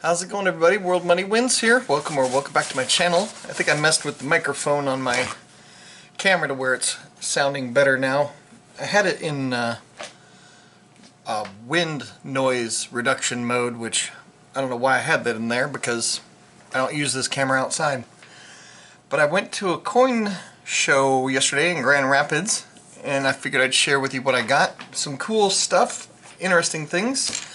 How's it going, everybody? World Money Wins here. Welcome back to my channel. I think I messed with the microphone on my camera to where it's sounding better now. I had it in wind noise reduction mode, which I don't know why I had that in there because I don't use this camera outside. But I went to a coin show yesterday in Grand Rapids, and I figured I'd share with you what I got. Some cool stuff, interesting things.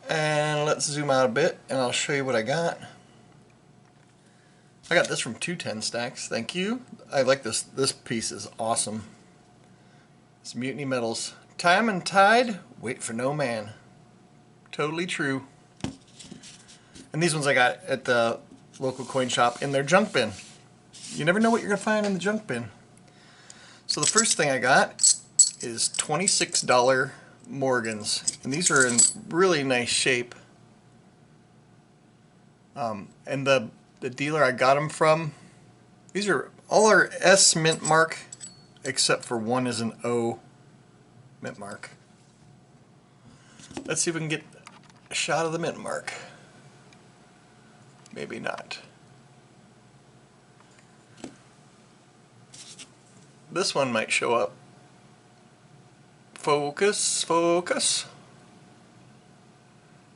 And let's zoom out a bit and I'll show you what I got. I got this from 210 Stacks, thank you. I like this. This piece is awesome. It's Mutiny Metals. Time and tide, wait for no man. Totally true. And these ones I got at the local coin shop in their junk bin. You never know what you're going to find in the junk bin. So the first thing I got is $26 Morgans, and these are in really nice shape. And the dealer I got them from, these are all are S mint mark, except for one is an O mint mark. Let's see if we can get a shot of the mint mark. Maybe not. This one might show up. Focus, focus.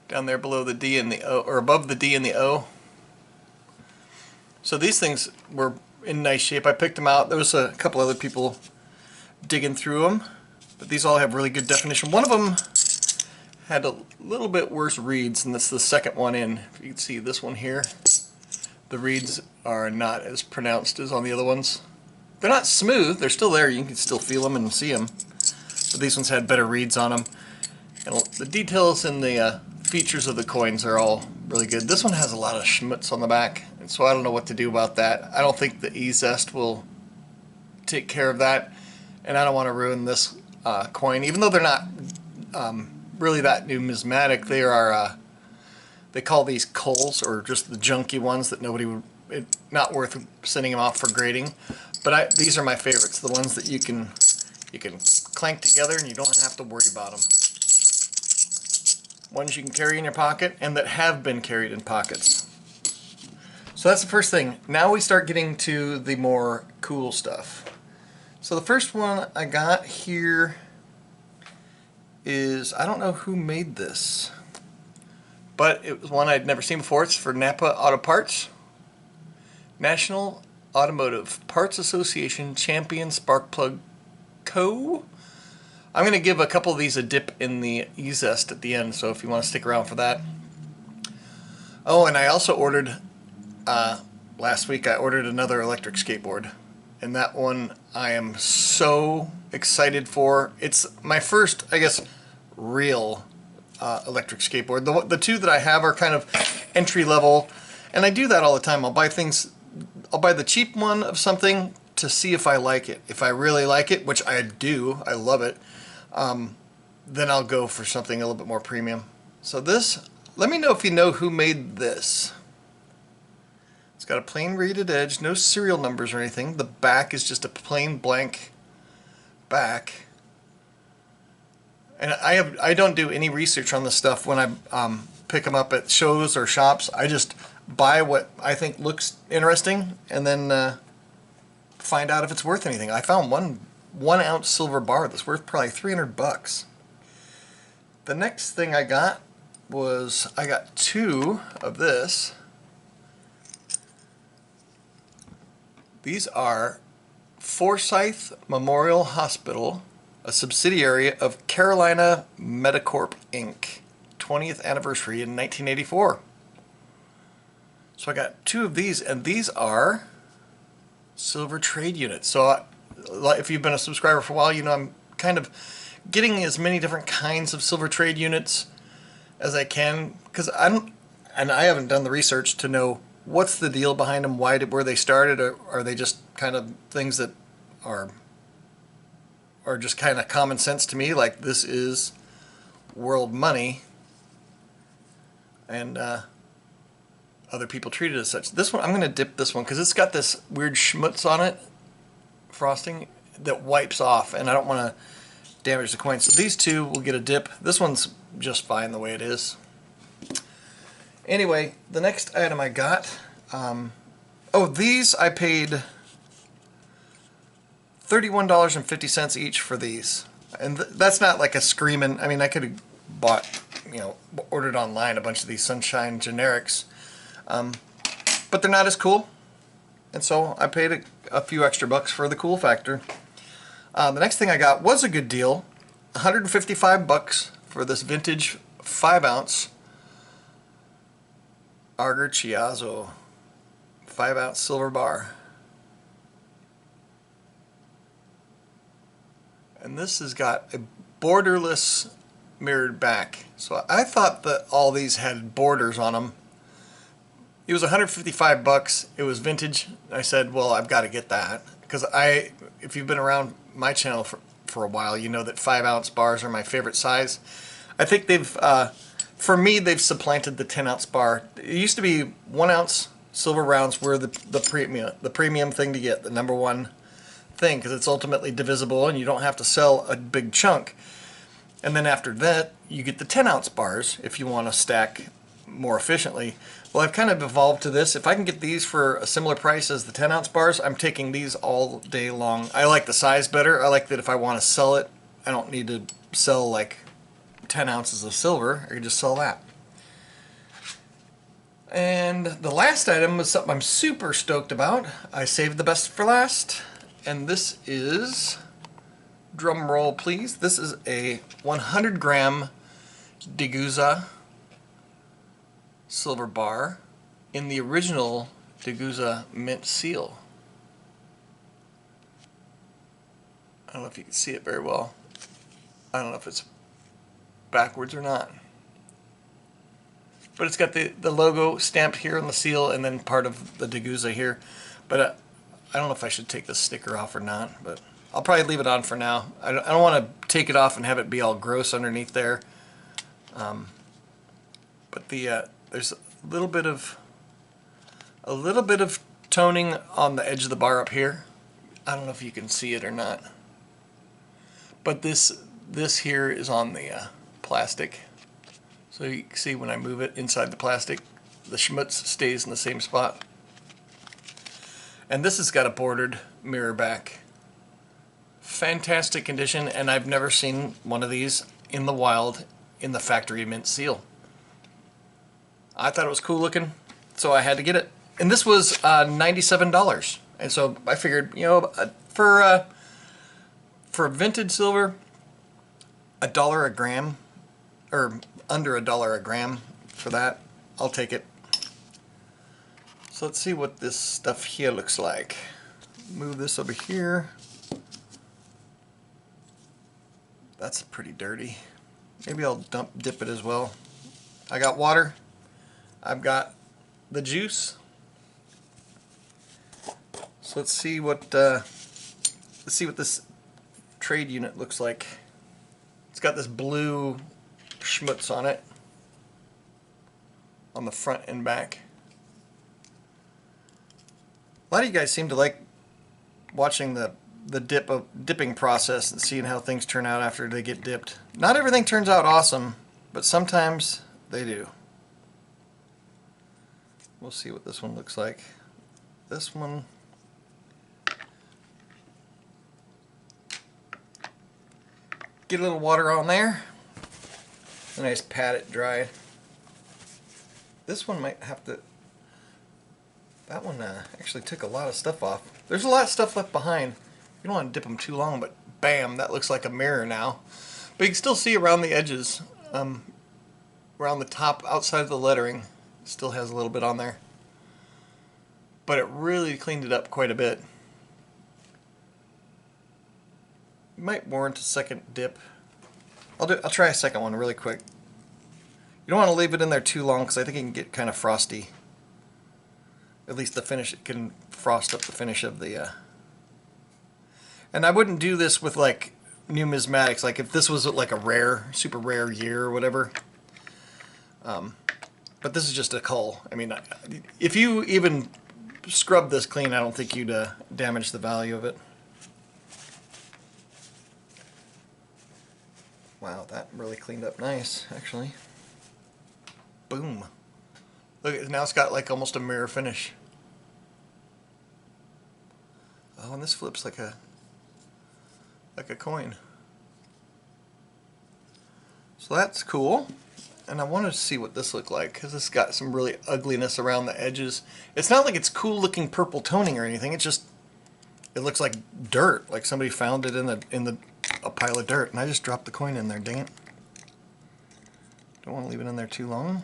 Down there below the D and the O, or above the D and the O. So these things were in nice shape. I picked them out. There was a couple other people digging through them, but these all have really good definition. One of them had a little bit worse reads, and that's the second one in. If you can see this one here, the reads are not as pronounced as on the other ones. They're not smooth. They're still there. You can still feel them and see them. But these ones had better reads on them. And the details and the features of the coins are all really good. This one has a lot of schmutz on the back, and so I don't know what to do about that. I don't think the E-Zest will take care of that, and I don't want to ruin this coin. Even though they're not really that numismatic, they are, they call these culls, or just the junky ones that nobody would, not worth sending them off for grading. But these are my favorites, the ones that you can clank together and you don't have to worry about them. Ones you can carry in your pocket and that have been carried in pockets. So that's the first thing. Now we start getting to the more cool stuff. So the first one I got here is, I don't know who made this, but it was one I'd never seen before. It's for Napa Auto Parts. National Automotive Parts Association Champion Spark Plug Co. I'm going to give a couple of these a dip in the E-Zest at the end, so if you want to stick around for that. Oh, and I also ordered, last week I ordered another electric skateboard, and that one I am so excited for. It's my first, I guess, real electric skateboard. The two that I have are kind of entry level, and I do that all the time. I'll buy the cheap one of something to see if I like it. If I really like it, which I do, I love it, then I'll go for something a little bit more premium. So this, let me know if you know who made this. It's got a plain rated edge, no serial numbers or anything. The back is just a plain blank back. And I don't do any research on this stuff when I pick them up at shows or shops. I just buy what I think looks interesting and then find out if it's worth anything. I found one ounce silver bar that's worth probably 300 bucks. The next thing I got was, I got two of this. These are Forsyth Memorial Hospital, a subsidiary of Carolina Medicorp Inc. 20th anniversary in 1984. So I got two of these, and these are silver trade units. So if you've been a subscriber for a while, you know I'm kind of getting as many different kinds of silver trade units as I can, because I haven't done the research to know what's the deal behind them, where they started, or are they just kind of things that are just kind of common sense to me, like this is world money, and other people treat it as such. This one, I'm going to dip this one because it's got this weird schmutz on it, frosting, that wipes off, and I don't want to damage the coin. So these two will get a dip. This one's just fine the way it is. Anyway, the next item I got, oh, these I paid $31.50 each for these. And that's not like a screaming, I mean, I could have bought, you know, ordered online a bunch of these Sunshine generics, but they're not as cool. And so I paid a few extra bucks for the cool factor. The next thing I got was a good deal, 155 bucks for this vintage 5-ounce Agar Chiazzo 5-ounce silver bar. And this has got a borderless mirrored back. So I thought that all these had borders on them. It was 155 bucks. It was vintage. I said, well, I've got to get that. Because if you've been around my channel for a while, you know that 5-ounce bars are my favorite size. I think for me, they've supplanted the 10-ounce bar. It used to be 1-ounce silver rounds were the premium thing to get, the #1 thing, because it's ultimately divisible and you don't have to sell a big chunk. And then after that, you get the 10-ounce bars if you want to stack more efficiently. Well, I've kind of evolved to this. If I can get these for a similar price as the 10-ounce bars, I'm taking these all day long. I like the size better. I like that if I want to sell it, I don't need to sell like 10 ounces of silver. I can just sell that. And the last item was something I'm super stoked about. I saved the best for last. And this is, drum roll please, this is a 100 gram Degussa silver bar in the original Degussa mint seal. I don't know if you can see it very well. I don't know if it's backwards or not. But it's got the logo stamped here on the seal and then part of the Degussa here. But I don't know if I should take the sticker off or not, but I'll probably leave it on for now. I don't want to take it off and have it be all gross underneath there. But there's a little bit of toning on the edge of the bar up here. I don't know if you can see it or not. But this here is on the plastic. So you can see when I move it inside the plastic, the schmutz stays in the same spot. And this has got a bordered mirror back. Fantastic condition, and I've never seen one of these in the wild in the factory mint seal. I thought it was cool looking, so I had to get it. And this was $97. And so I figured, you know, for vintage silver, $1 a gram, or under $1 a gram for that, I'll take it. So let's see what this stuff here looks like. Move this over here. That's pretty dirty. Maybe I'll dip it as well. I got water. I've got the juice. So let's see what this trade unit looks like. It's got this blue schmutz on it, on the front and back. A lot of you guys seem to like watching the dipping process and seeing how things turn out after they get dipped. Not everything turns out awesome, but sometimes they do. We'll see what this one looks like. This one, get a little water on there. A nice pat it dry. This one might have to, that one actually took a lot of stuff off. There's a lot of stuff left behind. You don't want to dip them too long, but bam, that looks like a mirror now. But you can still see around the edges, around the top, outside of the lettering, it still has a little bit on there. But it really cleaned it up quite a bit. It might warrant a second dip. I'll try a second one really quick. You don't want to leave it in there too long because I think it can get kind of frosty. At least the finish, it can frost up the finish of the... And I wouldn't do this with like numismatics, like if this was like a rare, super rare year or whatever. But this is just a cull. I mean, if you even scrub this clean, I don't think you'd damage the value of it. Wow, that really cleaned up nice, actually. Boom. Look, now it's got like almost a mirror finish. Oh, and this flips like a coin. So that's cool. And I wanted to see what this looked like, because it's got some really ugliness around the edges. It's not like it's cool looking purple toning or anything. It's just, it looks like dirt, like somebody found it in a pile of dirt, and I just dropped the coin in there. Dang it! Don't want to leave it in there too long.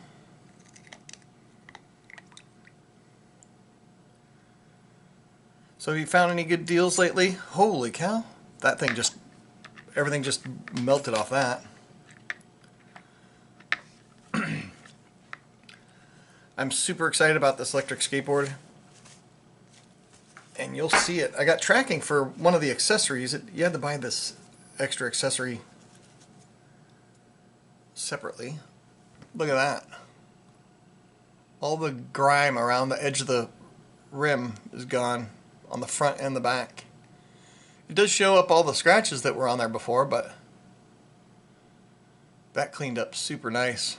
So have you found any good deals lately? Holy cow! That thing just, everything just melted off that. I'm super excited about this electric skateboard, and you'll see it. I got tracking for one of the accessories. You had to buy this extra accessory separately. Look at that. All the grime around the edge of the rim is gone on the front and the back. It does show up all the scratches that were on there before, but that cleaned up super nice.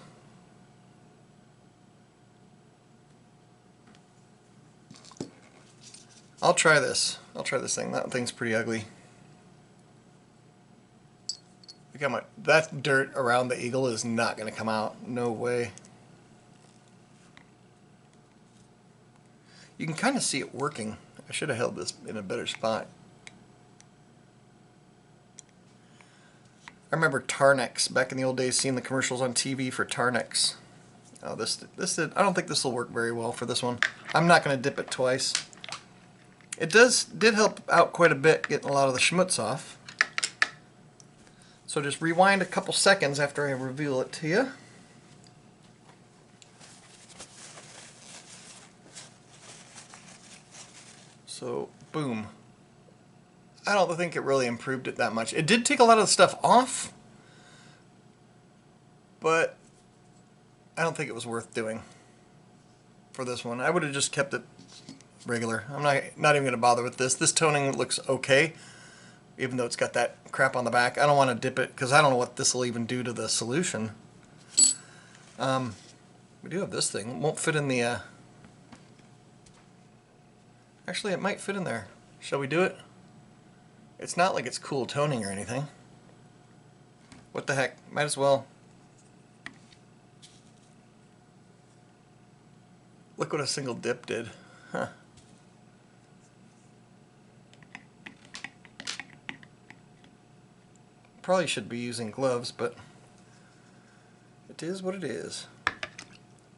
I'll try this. I'll try this thing. That thing's pretty ugly. Look how much that dirt around the eagle is not going to come out. No way. You can kind of see it working. I should have held this in a better spot. I remember Tarnex back in the old days, seeing the commercials on TV for Tarnex. Oh, I don't think this will work very well for this one. I'm not going to dip it twice. It did help out quite a bit getting a lot of the schmutz off. So just rewind a couple seconds after I reveal it to you. So, boom. I don't think it really improved it that much. It did take a lot of the stuff off, but I don't think it was worth doing for this one. I would have just kept it regular. I'm not even going to bother with this. This toning looks okay, even though it's got that crap on the back. I don't want to dip it because I don't know what this will even do to the solution. We do have this thing. It won't fit in the... Actually, it might fit in there. Shall we do it? It's not like it's cool toning or anything. What the heck? Might as well. Look what a single dip did. Huh. Probably should be using gloves, but it is what it is.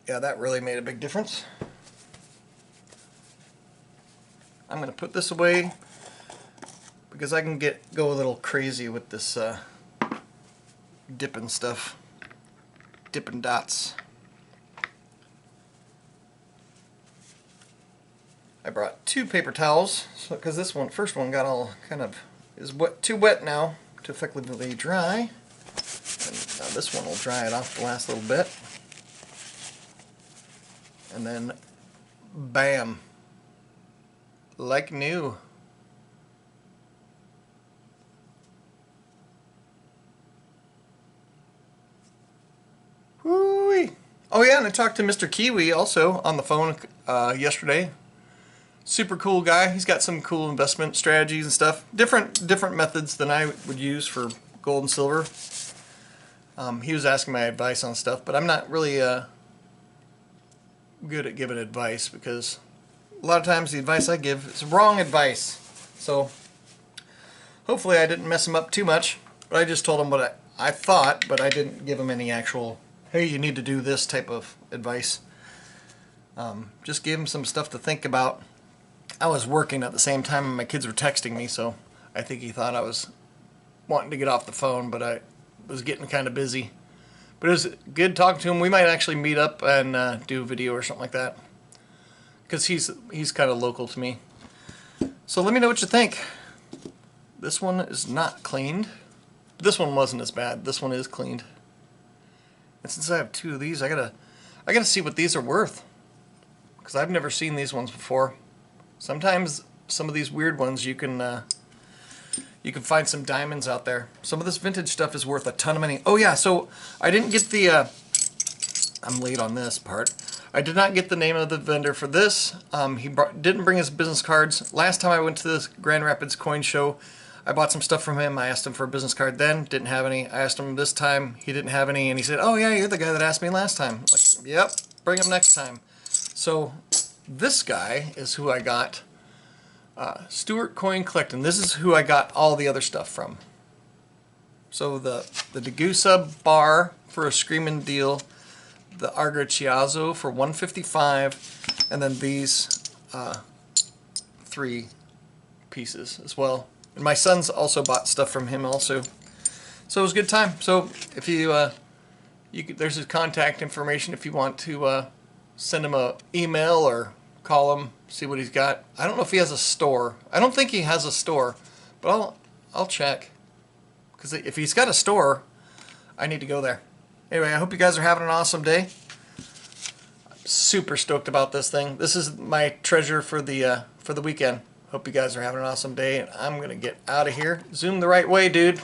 Yeah, that really made a big difference. I'm going to put this away because I can go a little crazy with this dipping stuff. Dipping dots. I brought 2 paper towels because this first one got all kind of is too wet now to effectively dry. And now this one will dry it off the last little bit. And then bam, like new. Whoo-wee. Oh yeah, and I talked to Mr. Kiwi also on the phone yesterday. Super cool guy. He's got some cool investment strategies and stuff. Different methods than I would use for gold and silver. He was asking my advice on stuff, but I'm not really good at giving advice because a lot of times the advice I give is wrong advice. So hopefully I didn't mess him up too much, but I just told him what I thought, but I didn't give him any actual, hey, you need to do this type of advice. Just gave him some stuff to think about. I was working at the same time and my kids were texting me, so I think he thought I was wanting to get off the phone, but I was getting kind of busy. But it was good talking to him. We might actually meet up and do a video or something like that, because he's kind of local to me. So let me know what you think. This one is not cleaned. This one wasn't as bad. This one is cleaned. And since I have 2 of these, I gotta see what these are worth, because I've never seen these ones before. Sometimes some of these weird ones you can find some diamonds out there. Some of this vintage stuff is worth a ton of money. Oh yeah, so I didn't get the I'm late on this part. I did not get the name of the vendor for this. He didn't bring his business cards. Last time I went to this Grand Rapids coin show, I bought some stuff from him. I asked him for a business card then, didn't have any. I asked him this time, he didn't have any, and he said, "Oh yeah, you're the guy that asked me last time." I'm like, yep, bring him next time. So this guy is who I got. Stewart Coin Collecting. This is who I got all the other stuff from. So the Degussa bar for a screaming deal, the Argraciazo for $155, and then these 3 pieces as well. And my son's also bought stuff from him also. So it was a good time. So if there's his contact information if you want to send him an email or call him, see what he's got. I don't know if he has a store. I don't think he has a store, but I'll check. Because if he's got a store, I need to go there. Anyway, I hope you guys are having an awesome day. I'm super stoked about this thing. This is my treasure for the weekend. Hope you guys are having an awesome day, and I'm gonna get out of here. Zoom the right way, dude.